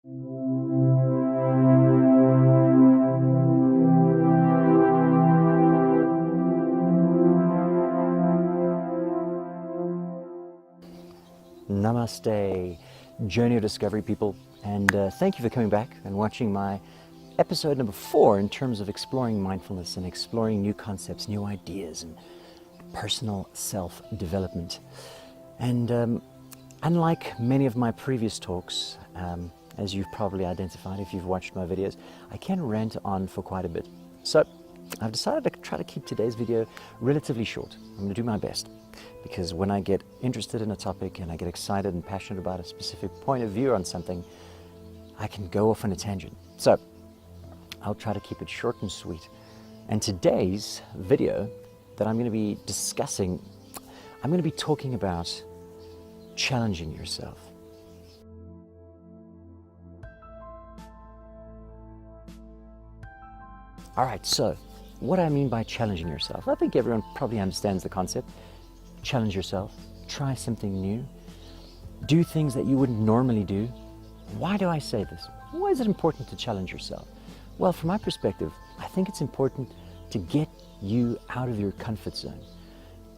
Namaste, Journey of Discovery people, and thank you for coming back and watching my episode number 4 in terms of exploring mindfulness and exploring new concepts, new ideas, and personal self-development. And unlike many of my previous talks, as you've probably identified if you've watched my videos, I can rant on for quite a bit. So I've decided to try to keep today's video relatively short. I'm going to do my best, because when I get interested in a topic and I get excited and passionate about a specific point of view on something, I can go off on a tangent. So I'll try to keep it short and sweet. And today's video that I'm going to be discussing, I'm going to be talking about challenging yourself. All right, so what I mean by challenging yourself, I think everyone probably understands the concept. Challenge yourself, try something new, do things that you wouldn't normally do. Why do I say this? Why is it important to challenge yourself? Well, from my perspective, I think it's important to get you out of your comfort zone.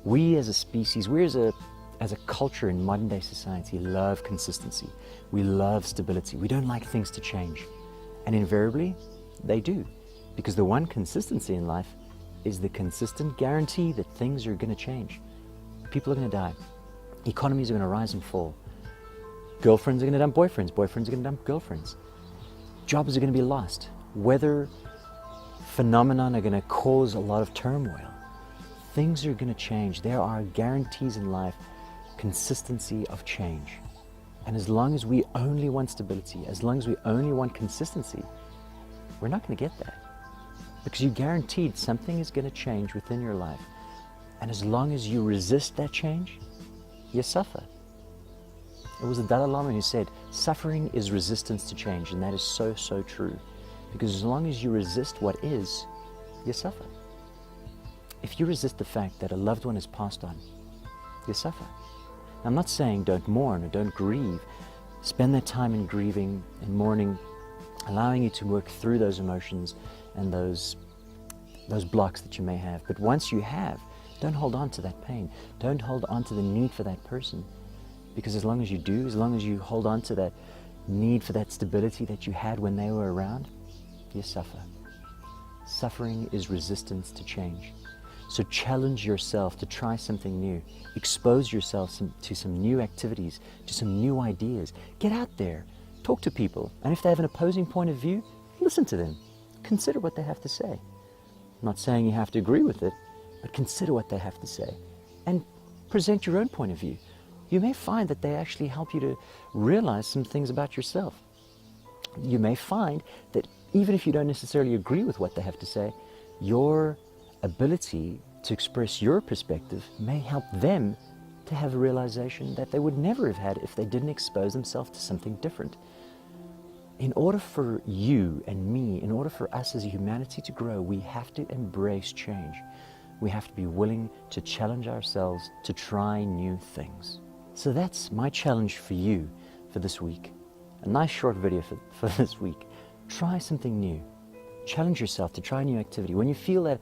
We as a species, we as a culture in modern day society love consistency. We love stability. We don't like things to change. And invariably, they do. Because the one consistency in life is the consistent guarantee that things are going to change. People are going to die. Economies are going to rise and fall. Girlfriends are going to dump boyfriends. Boyfriends are going to dump girlfriends. Jobs are going to be lost. Weather phenomena are going to cause a lot of turmoil. Things are going to change. There are guarantees in life, consistency of change. And as long as we only want stability, as long as we only want consistency, we're not going to get that. Because you guaranteed something is going to change within your life. And as long as you resist that change, you suffer. It was the Dalai Lama who said, suffering is resistance to change. And that is so, so true. Because as long as you resist what is, you suffer. If you resist the fact that a loved one is passed on, you suffer. I'm not saying don't mourn or don't grieve. Spend that time in grieving and mourning, allowing you to work through those emotions and those blocks that you may have. But once you have, don't hold on to that pain. Don't hold on to the need for that person. Because as long as you do, as long as you hold on to that need for that stability that you had when they were around, you suffer. Suffering is resistance to change. So challenge yourself to try something new. Expose yourself to some new activities, to some new ideas. Get out there. Talk to people. And if they have an opposing point of view, listen to them. Consider what they have to say. I'm not saying you have to agree with it, but consider what they have to say and present your own point of view. You may find that they actually help you to realize some things about yourself. You may find that even if you don't necessarily agree with what they have to say, your ability to express your perspective may help them to have a realization that they would never have had if they didn't expose themselves to something different. In order for you and me, in order for us as a humanity to grow, we have to embrace change. We have to be willing to challenge ourselves to try new things. So that's my challenge for you for this week. A nice short video for this week. Try something new. Challenge yourself to try a new activity. When you feel that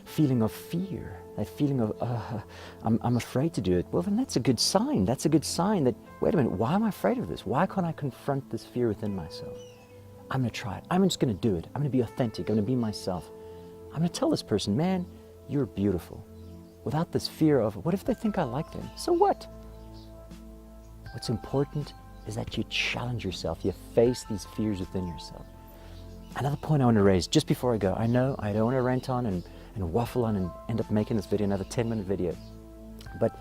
feeling of fear, that feeling of, I'm afraid to do it, well then that's a good sign. That's a good sign that, wait a minute, why am I afraid of this? Why can't I confront this fear within myself? I'm going to try it. I'm just going to do it. I'm going to be authentic. I'm going to be myself. I'm going to tell this person, man, you're beautiful. Without this fear of, what if they think I like them? So what? What's important is that you challenge yourself. You face these fears within yourself. Another point I want to raise just before I go. I know I don't want to rant on and waffle on and end up making this video another 10-minute video. But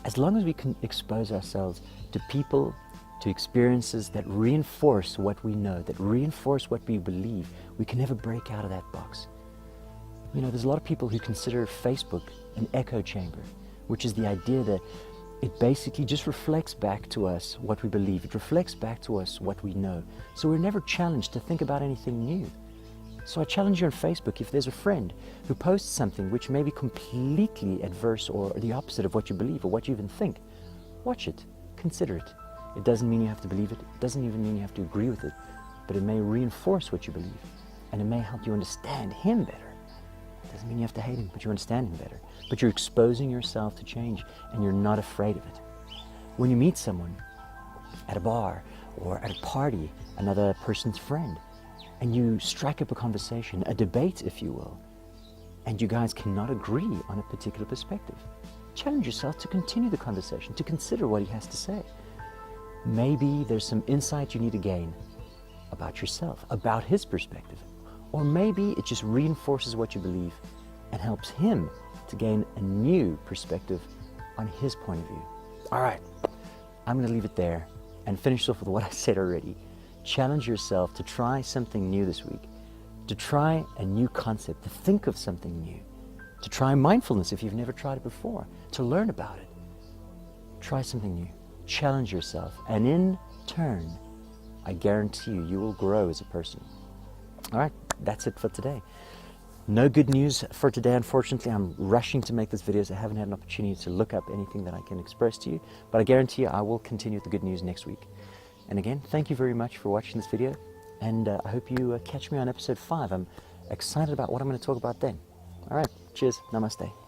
as long as we can expose ourselves to people, to experiences that reinforce what we know, that reinforce what we believe, we can never break out of that box. You know, there's a lot of people who consider Facebook an echo chamber, which is the idea that it basically just reflects back to us what we believe. It reflects back to us what we know. So we're never challenged to think about anything new. So I challenge you on Facebook, if there's a friend who posts something which may be completely adverse or the opposite of what you believe or what you even think, watch it, consider it. It doesn't mean you have to believe it. It doesn't even mean you have to agree with it. but it may reinforce what you believe, and it may help you understand him better. Doesn't mean you have to hate him, but you understand him better. But you're exposing yourself to change, and you're not afraid of it. When you meet someone at a bar or at a party, another person's friend, and you strike up a conversation, a debate, if you will, and you guys cannot agree on a particular perspective, challenge yourself to continue the conversation, to consider what he has to say. Maybe there's some insight you need to gain about yourself, about his perspective. Or maybe it just reinforces what you believe and helps him to gain a new perspective on his point of view. All right, I'm going to leave it there and finish off with what I said already. Challenge yourself to try something new this week, to try a new concept, to think of something new, to try mindfulness if you've never tried it before, to learn about it. Try something new, challenge yourself, and in turn, I guarantee you, you will grow as a person. All right, that's it for today. No good news for today, unfortunately. I'm rushing to make this video, so I haven't had an opportunity to look up anything that I can express to you, but I guarantee you I will continue with the good news next week. And again, thank you very much for watching this video, and I hope you catch me on episode 5. I'm excited about what I'm going to talk about then. All right, cheers, namaste.